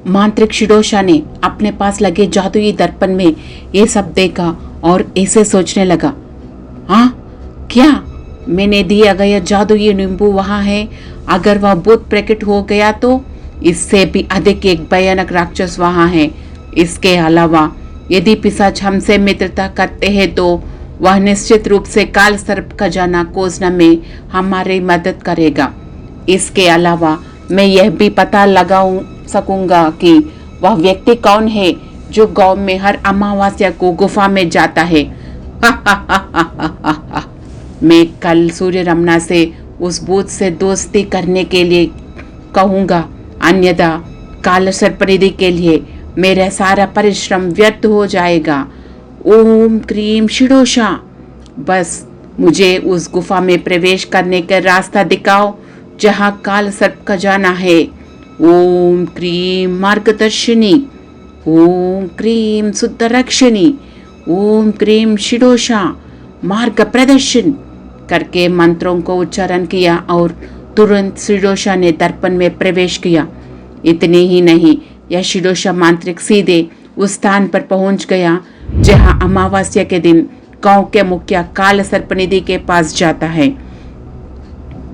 मांत्रिक शिडोशा ने अपने पास लगे जादुई दर्पण में ये सब देखा और ऐसे सोचने लगा, हाँ क्या मैंने दिया गया जादुई नींबू वहां है? अगर वह भूत प्रकट हो गया तो इससे भी अधिक एक भयानक राक्षस वहां है। इसके अलावा यदि पिशाच हमसे मित्रता करते हैं तो वह निश्चित रूप से काल सर्प खजाना खोजने में हमारी मदद करेगा। इसके अलावा मैं यह भी पता लगा सकूंगा कि वह व्यक्ति कौन है जो गांव में हर अमावस्या को गुफा में जाता है। मैं कल सूर्य रमना से उस भूत से दोस्ती करने के लिए कहूंगा, अन्यथा काल सर्पनिधि के लिए मेरा सारा परिश्रम व्यर्थ हो जाएगा। ओम क्रीम शिडोशा, बस मुझे उस गुफा में प्रवेश करने का रास्ता दिखाओ जहाँ काल सर्प खजाना है। ओम क्रीम मार्गदर्शिनी, ओम क्रीम शुद्धरक्षिणी, ओम क्रीम शिडोशा मार्ग प्रदर्शन करके मंत्रों को उच्चारण किया और तुरंत शिडोशा ने दर्पण में प्रवेश किया। इतने ही नहीं, यह शिडोशा मांत्रिक सीधे उस स्थान पर पहुंच गया जहां अमावस्या के दिन गांव के मुखिया काल सर्पनिधि के पास जाता है।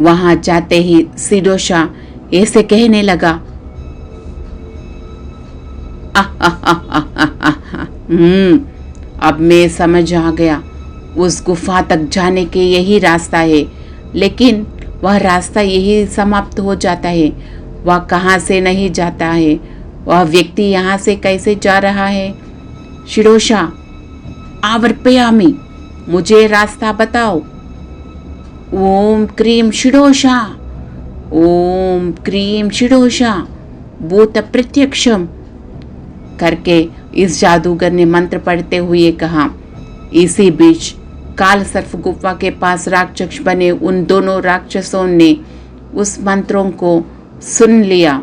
वहां जाते ही शिडोशा ऐसे कहने लगा, अब मैं समझ आ गया, उस गुफा तक जाने के यही रास्ता है, लेकिन वह रास्ता यही समाप्त हो जाता है। वह कहाँ से नहीं जाता है? वह व्यक्ति यहाँ से कैसे जा रहा है? शिडोशा आवर्पयामी, मुझे रास्ता बताओ। ओम क्रीम शिडोशा, ओम क्रीम शिडोशा भूत प्रत्यक्षम करके इस जादूगर ने मंत्र पढ़ते हुए कहा। इसी बीच काल सर्प गुफा के पास राक्षस बने उन दोनों राक्षसों ने उस मंत्रों को सुन लिया।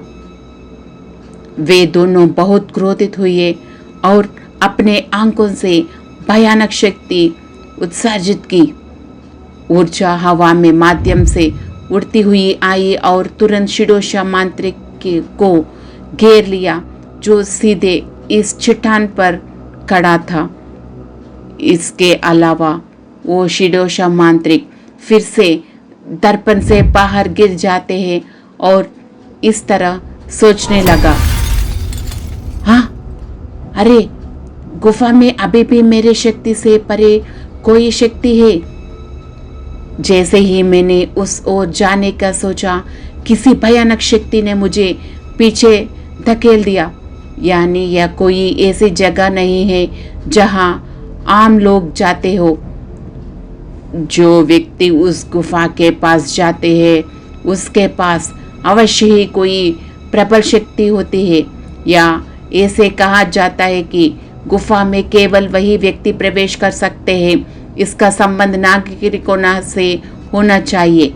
वे दोनों बहुत क्रोधित हुए और अपने आंखों से भयानक शक्ति उत्सर्जित की। ऊर्जा हवा में माध्यम से उड़ती हुई आई और तुरंत शिडोशा मांत्रिक को घेर लिया, जो सीधे इस चट्टान पर खड़ा था। इसके अलावा वो शिडोशा मांत्रिक फिर से दर्पण से बाहर गिर जाते हैं और इस तरह सोचने लगा, हाँ अरे गुफा में अभी भी मेरे शक्ति से परे कोई शक्ति है। जैसे ही मैंने उस ओर जाने का सोचा, किसी भयानक शक्ति ने मुझे पीछे धकेल दिया। यानी यह कोई ऐसी जगह नहीं है जहां आम लोग जाते हो। जो व्यक्ति उस गुफा के पास जाते हैं उसके पास अवश्य ही कोई प्रबल शक्ति होती है, या ऐसे कहा जाता है कि गुफा में केवल वही व्यक्ति प्रवेश कर सकते हैं। इसका संबंध नागरिकों से होना चाहिए।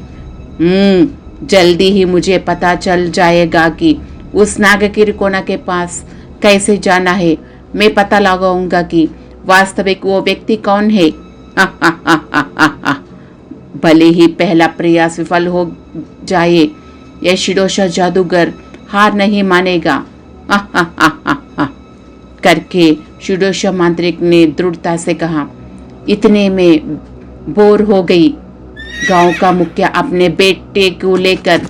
जल्दी ही मुझे पता चल जाएगा कि उस नागरिकों के पास कैसे जाना है। मैं पता लगाऊंगा कि वास्तविक वो व्यक्ति कौन है। भले ही पहला प्रयास विफल हो जाए, यह शिडोशा जादूगर हार नहीं मानेगा। करके शिडोशा मांत्रिक ने दृढ़ता से कहा। इतने में बोर हो गई गांव का मुखिया अपने बेटे को लेकर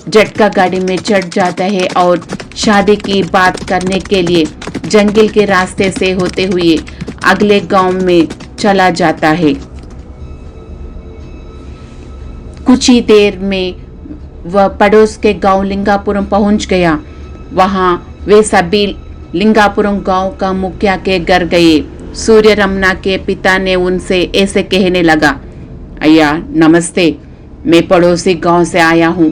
झटका गाड़ी में चढ़ जाता है और शादी की बात करने के लिए जंगल के रास्ते से होते हुए अगले गांव में चला जाता है। कुछ ही देर में वह पड़ोस के गांव लिंगापुरम पहुंच गया। वहां वे सभी लिंगापुरम गांव का मुखिया के घर गए। सूर्य रमना के पिता ने उनसे ऐसे कहने लगा, अय्या नमस्ते, मैं पड़ोसी गांव से आया हूं।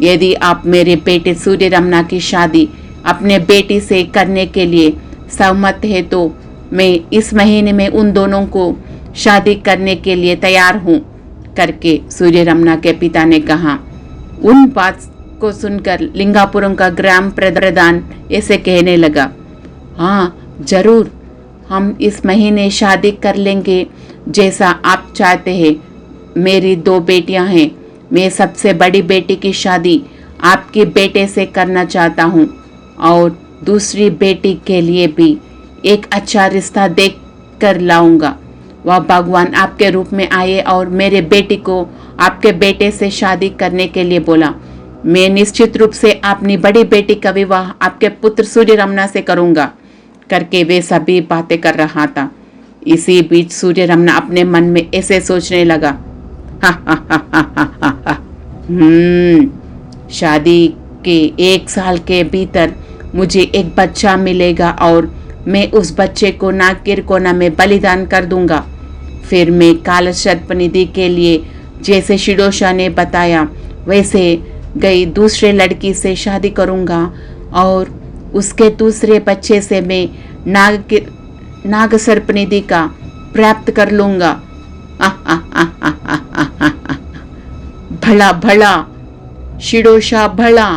यदि आप मेरे बेटे सूर्य रमना की शादी अपने बेटी से करने के लिए सहमत है तो मैं इस महीने में उन दोनों को शादी करने के लिए तैयार हूं। करके सूर्य रमना के पिता ने कहा। उन बात को सुनकर लिंगापुरम का ग्राम प्रधान ऐसे कहने लगा, हाँ जरूर, हम इस महीने शादी कर लेंगे जैसा आप चाहते हैं। मेरी 2 बेटियां हैं। मैं सबसे बड़ी बेटी की शादी आपके बेटे से करना चाहता हूँ। और दूसरी बेटी के लिए भी एक अच्छा रिश्ता देख कर लाऊंगा। वह भगवान आपके रूप में आए और मेरे बेटी को आपके बेटे से शादी करने के लिए बोला। मैं निश्चित रूप से अपनी बड़ी बेटी का विवाह आपके पुत्र सूर्य रमना से करूंगा करके वे सभी बातें कर रहा था। इसी बीच सूर्य रमना अपने मन में ऐसे सोचने लगा, हा हा हा हा हा हा, शादी के 1 साल के भीतर मुझे एक बच्चा मिलेगा और मैं उस बच्चे को नागिर कोना में बलिदान कर दूंगा। फिर मैं काल सर्पनिधि के लिए जैसे शिडोशा ने बताया वैसे गई दूसरे लड़की से शादी करूंगा और उसके दूसरे बच्चे से मैं नाग सर्पनिधि का प्राप्त कर लूंगा। भला भला शिडोशा भला,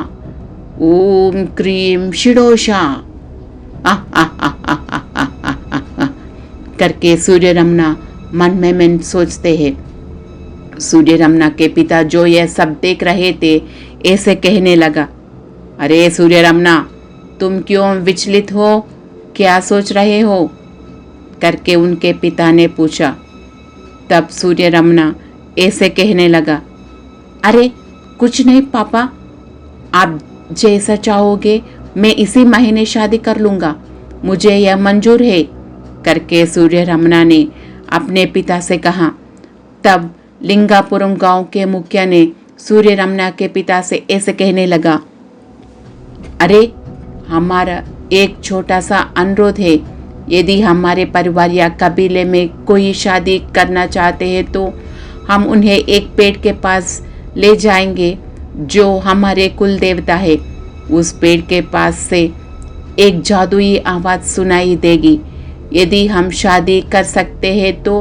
ओम क्रीम शिडोशा करके सूर्य रमना मन में मन सोचते हैं। सूर्य रमना के पिता जो यह सब देख रहे थे ऐसे कहने लगा, अरे सूर्य रमना, तुम क्यों विचलित हो, क्या सोच रहे हो करके उनके पिता ने पूछा। तब सूर्य रमना ऐसे कहने लगा, अरे कुछ नहीं पापा, आप जैसा चाहोगे मैं इसी महीने शादी कर लूँगा, मुझे यह मंजूर है करके सूर्य रमना ने अपने पिता से कहा। तब लिंगापुरम गांव के मुखिया ने सूर्य रमना के पिता से ऐसे कहने लगा, अरे हमारा एक छोटा सा अनुरोध है, यदि हमारे परिवार या कबीले में कोई शादी करना चाहते हैं तो हम उन्हें एक पेड़ के पास ले जाएंगे जो हमारे कुल देवता है। उस पेड़ के पास से एक जादुई आवाज़ सुनाई देगी। यदि हम शादी कर सकते हैं तो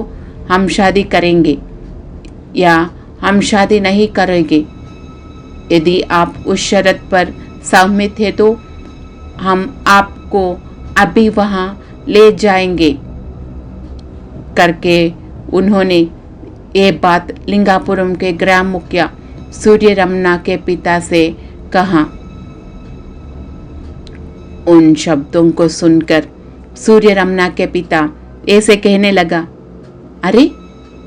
हम शादी करेंगे या हम शादी नहीं करेंगे। यदि आप उस शर्त पर सहमत हैं तो हम आपको अभी वहाँ ले जाएंगे करके उन्होंने ये बात लिंगापुरम के ग्राम मुखिया सूर्य रमना के पिता से कहा। उन शब्दों को सुनकर सूर्य रमना के पिता ऐसे कहने लगा, अरे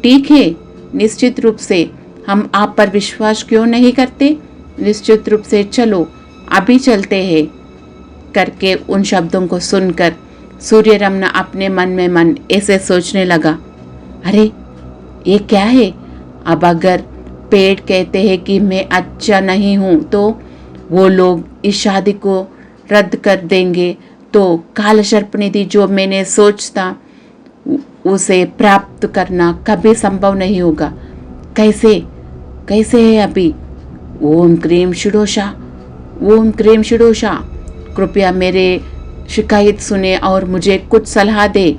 ठीक है, निश्चित रूप से हम आप पर विश्वास क्यों नहीं करते, निश्चित रूप से चलो अभी चलते हैं करके उन शब्दों को सुनकर सूर्य रमना अपने मन में मन ऐसे सोचने लगा, अरे ये क्या है, अब अगर पेड़ कहते हैं कि मैं अच्छा नहीं हूँ तो वो लोग इस शादी को रद्द कर देंगे तो काल सर्पनिधि जो मैंने सोचता उसे प्राप्त करना कभी संभव नहीं होगा। कैसे कैसे है अभी। ओम क्रीम शिडोशा, ओम क्रीम शिडोशा, कृपया मेरे शिकायत सुने और मुझे कुछ सलाह दे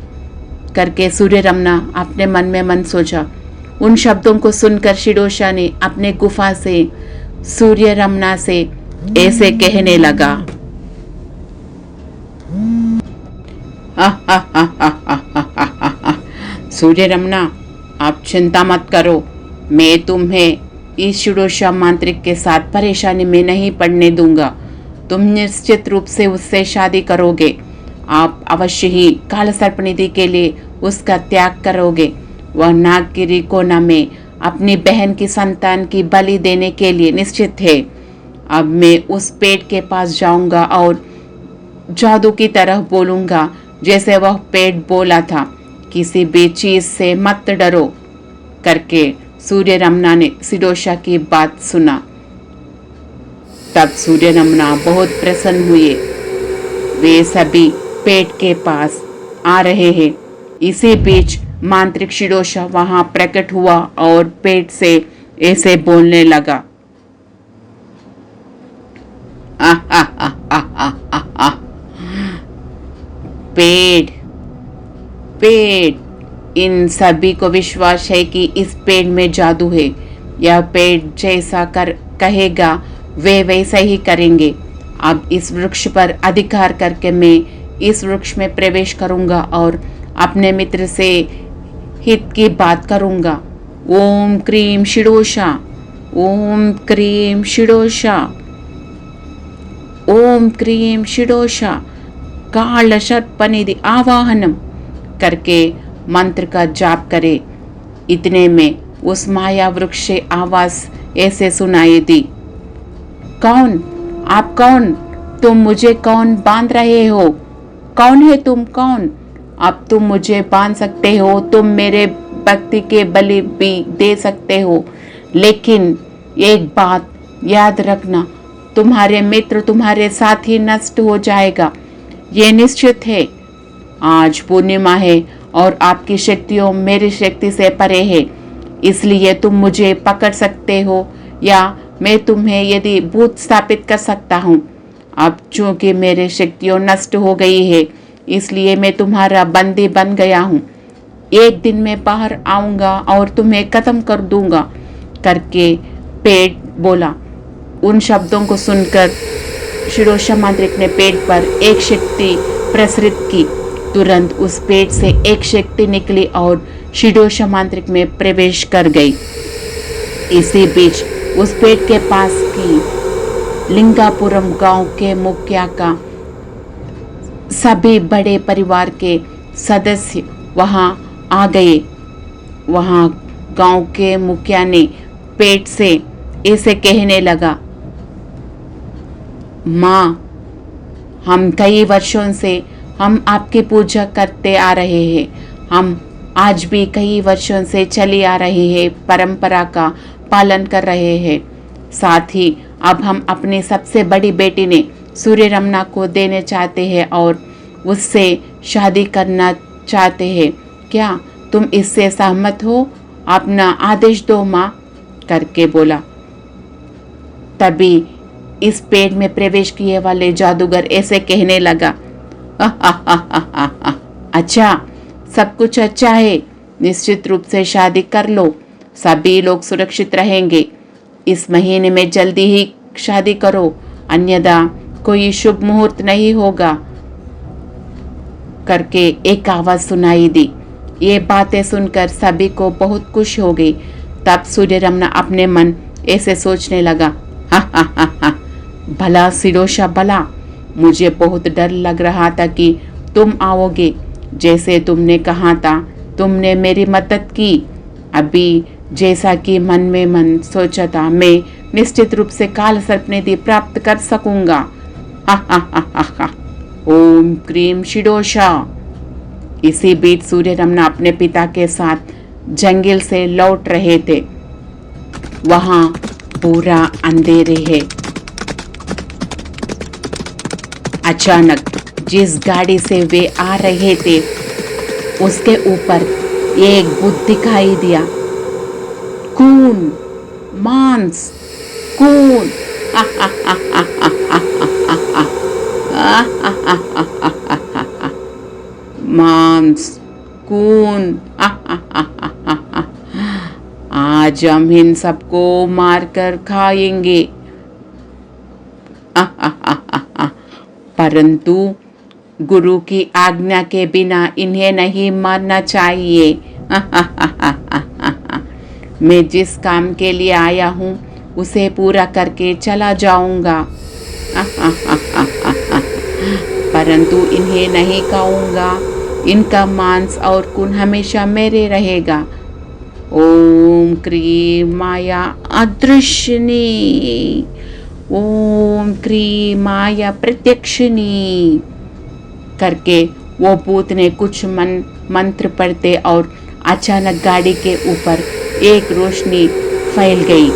करके सूर्य रमना अपने मन में मन सोचा। उन शब्दों को सुनकर शिडोशा ने अपने गुफा से सूर्य रमना से ऐसे कहने लगा, सूर्य रमना, आप चिंता मत करो, मैं तुम्हें इस शिडोशा मांत्रिक के साथ परेशानी में नहीं पड़ने दूंगा। तुम निश्चित रूप से उससे शादी करोगे। आप अवश्य ही काल सर्पनिधि के लिए उसका त्याग करोगे। वह नागगिरी कोना में अपनी बहन की संतान की बलि देने के लिए निश्चित है। अब मैं उस पेड़ के पास जाऊंगा और जादू की तरह बोलूंगा जैसे वह पेड़ बोला था, किसी भी चीज से मत डरो करके सूर्य रमना ने शिडोशा की बात सुना। तब सूर्य रमना बहुत प्रसन्न हुए। वे सभी पेड़ के पास आ रहे हैं। इसी बीच मांत्रिक शिडोशा वहां प्रकट हुआ और पेड़ से ऐसे बोलने लगा, पेड़ पेड़, इन सभी को विश्वास है कि इस पेड़ में जादू है। यह पेड़ जैसा कहेगा वे वैसा ही करेंगे। अब इस वृक्ष पर अधिकार करके मैं इस वृक्ष में प्रवेश करूंगा और अपने मित्र से हित की बात करूंगा। ओम क्रीम शिडोशा, ओम क्रीम शिडोशा। ओम क्रीम शिडोषा काल सर्पनिधि आवाहनम करके मंत्र का जाप करे। इतने में उस माया वृक्ष से आवाज ऐसे सुनाई दी, कौन? आप कौन? तुम मुझे कौन बांध रहे हो? कौन है तुम? कौन? अब तुम मुझे बांध सकते हो, तुम मेरे भक्ति के बलि भी दे सकते हो, लेकिन एक बात याद रखना, तुम्हारे मित्र तुम्हारे साथ ही नष्ट हो जाएगा, ये निश्चित है। आज पूर्णिमा है और आपकी शक्तियों मेरी शक्ति से परे है, इसलिए तुम मुझे पकड़ सकते हो या मैं तुम्हें यदि भूत स्थापित कर सकता हूँ। अब चूंकि मेरी शक्तियों नष्ट हो गई है, इसलिए मैं तुम्हारा बंदी बन गया हूँ। एक दिन मैं बाहर आऊँगा और तुम्हें खत्म कर दूंगा करके पेड़ बोला। उन शब्दों को सुनकर शिरोषा मांत्रिक ने पेड़ पर एक शक्ति प्रसरित की। तुरंत उस पेड़ से एक शक्ति निकली और शिरोषा मांत्रिक में प्रवेश कर गई। इसी बीच उस पेड़ के पास की लिंगापुरम गांव के मुखिया का सभी बड़े परिवार के सदस्य वहां आ गए। वहां गांव के मुखिया ने पेट से ऐसे कहने लगा, माँ, हम कई वर्षों से हम आपकी पूजा करते आ रहे हैं। हम आज भी कई वर्षों से चली आ रही है परंपरा का पालन कर रहे हैं। साथ ही अब हम अपनी सबसे बड़ी बेटी ने सूर्य रमना को देने चाहते हैं और उससे शादी करना चाहते हैं। क्या तुम इससे सहमत हो? अपना आदेश दो माँ करके बोला। तभी इस पेड़ में प्रवेश किए वाले जादूगर ऐसे कहने लगा, अच्छा, सब कुछ अच्छा है, निश्चित रूप से शादी कर लो, सभी लोग सुरक्षित रहेंगे। इस महीने में जल्दी ही शादी करो, अन्यथा कोई शुभ मुहूर्त नहीं होगा करके एक आवाज सुनाई दी। ये बातें सुनकर सभी को बहुत खुश हो गई। तब सूर्य रमना अपने मन ऐसे सोचने लगा, भला शिरोषा भला, मुझे बहुत डर लग रहा था कि तुम आओगे। जैसे तुमने कहा था, तुमने मेरी मदद की। अभी जैसा कि मन में मन सोचा था, मैं निश्चित रूप से काल सर्पनिधि प्राप्त कर सकूंगा। ओम क्रीम शिरोषा। इसी बीच सूर्य रमना अपने पिता के साथ जंगल से लौट रहे थे। वहां पूरा अंधेरे है। अचानक जिस गाड़ी से वे आ रहे थे उसके ऊपर एक भूत दिखाई दिया। खून, मांस, खून। मांस, खून। आज हम इन सबको मारकर खाएंगे। परंतु गुरु की आज्ञा के बिना इन्हें नहीं मारना चाहिए। मैं जिस काम के लिए आया हूँ उसे पूरा करके चला जाऊंगा। परंतु इन्हें नहीं खाऊंगा। इनका मांस और खून हमेशा मेरे रहेगा। ओम क्रीम माया अदृश्यनी, ओम क्रीम माया प्रत्यक्षिणी करके वो भूत ने कुछ मंत्र पढ़ते और अचानक गाड़ी के ऊपर एक रोशनी फैल गई।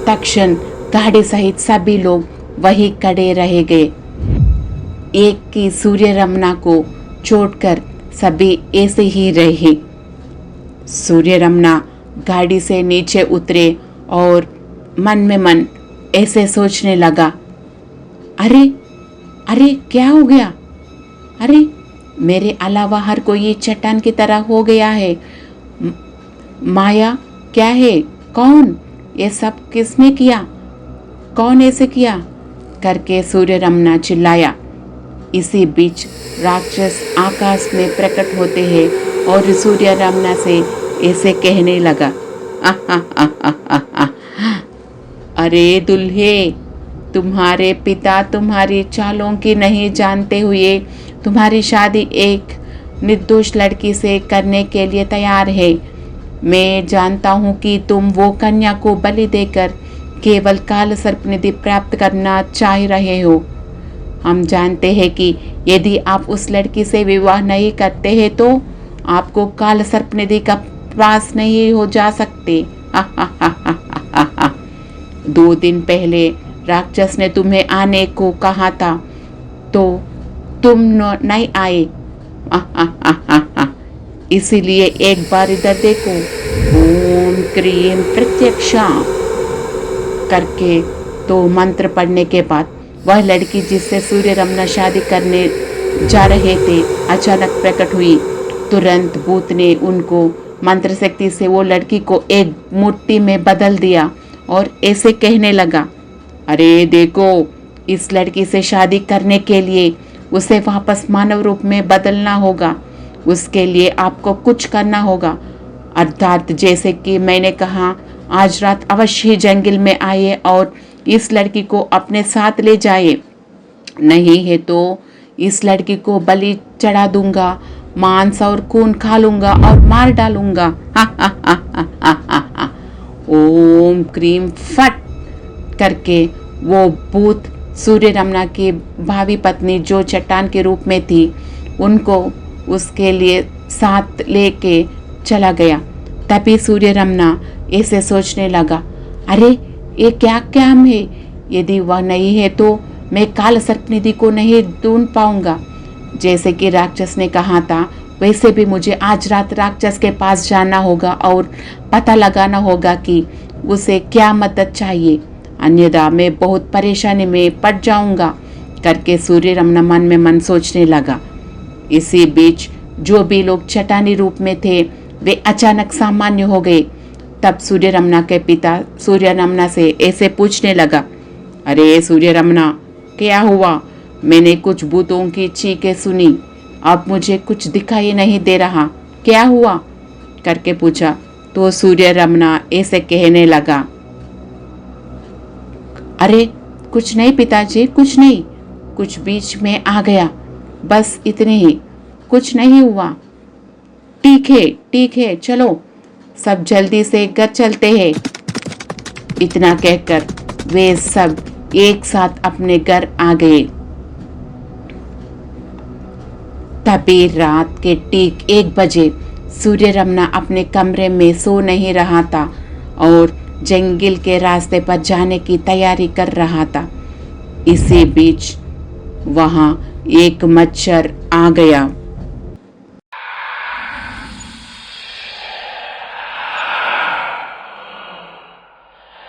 तक्षण गाड़ी सहित सभी लोग वहीं खड़े रह गए। एक की सूर्य रमना को छोड़कर सभी ऐसे ही रहे। सूर्य रमना गाड़ी से नीचे उतरे और मन में मन ऐसे सोचने लगा, अरे अरे क्या हो गया? अरे मेरे अलावा हर कोई चट्टान की तरह हो गया है। माया क्या है? कौन? ये सब किसने किया? कौन ऐसे किया? करके सूर्य रमना चिल्लाया। इसी बीच राक्षस आकाश में प्रकट होते हैं और सूर्य रमना से ऐसे कहने लगा, अरे दुल्हे, तुम्हारे पिता तुम्हारी चालों की नहीं जानते हुए तुम्हारी शादी एक निर्दोष लड़की से करने के लिए तैयार है। मैं जानता हूँ कि तुम वो कन्या को बलि देकर केवल काल सर्पनिधि प्राप्त करना चाह रहे हो। हम जानते हैं कि यदि आप उस लड़की से विवाह नहीं करते हैं तो आपको काल सर्पनिधि का पास नहीं हो जा सकते। 2 दिन पहले राक्षस ने तुम्हें आने को कहा था तो तुम नहीं आए। इसीलिए एक बार इधर देखो। ओम क्रीम प्रत्यक्षा करके तो मंत्र पढ़ने के बाद वह लड़की जिससे सूर्य रमना शादी करने जा रहे थे अचानक प्रकट हुई। तुरंत भूत ने उनको मंत्र शक्ति से वो लड़की को एक मूर्ति में बदल दिया और ऐसे कहने लगा, अरे देखो, इस लड़की से शादी करने के लिए उसे वापस मानव रूप में बदलना होगा। उसके लिए आपको कुछ करना होगा, अर्थात जैसे कि मैंने कहा, आज रात अवश्य ही जंगल में आइए और इस लड़की को अपने साथ ले जाए। नहीं है तो इस लड़की को बलि चढ़ा दूंगा, मांस और खून खा लूंगा और मार डालूंगा। ओम क्रीम फट करके वो भूत सूर्य रमना की भावी पत्नी जो चट्टान के रूप में थी उनको उसके लिए साथ लेके चला गया। तभी सूर्य रमना ऐसे सोचने लगा, अरे ये क्या काम है? यदि वह नहीं है तो मैं काल सर्पनिधि को नहीं ढूंढ पाऊंगा। जैसे कि राक्षस ने कहा था वैसे भी मुझे आज रात राक्षस के पास जाना होगा और पता लगाना होगा कि उसे क्या मदद चाहिए, अन्यथा मैं बहुत परेशानी में पड़ जाऊंगा करके सूर्य रमना मन में मन सोचने लगा। इसी बीच जो भी लोग चट्टानी रूप में थे वे अचानक सामान्य हो गए। तब सूर्य रमना के पिता सूर्य रमना से ऐसे पूछने लगा, अरे सूर्य रमना, क्या हुआ? मैंने कुछ भूतों की चीखें सुनी, अब मुझे कुछ दिखाई नहीं दे रहा, क्या हुआ करके पूछा। तो सूर्य रमना ऐसे कहने लगा, अरे कुछ नहीं पिताजी, कुछ नहीं, कुछ बीच में आ गया, बस इतने ही, कुछ नहीं हुआ। ठीक है, चलो सब जल्दी से घर चलते हैं। इतना कहकर वे सब एक साथ अपने घर आ गए। तभी रात के ठीक 1 बजे सूर्य रमना अपने कमरे में सो नहीं रहा था और जंगल के रास्ते पर जाने की तैयारी कर रहा था। इसी बीच वहां एक मच्छर आ गया।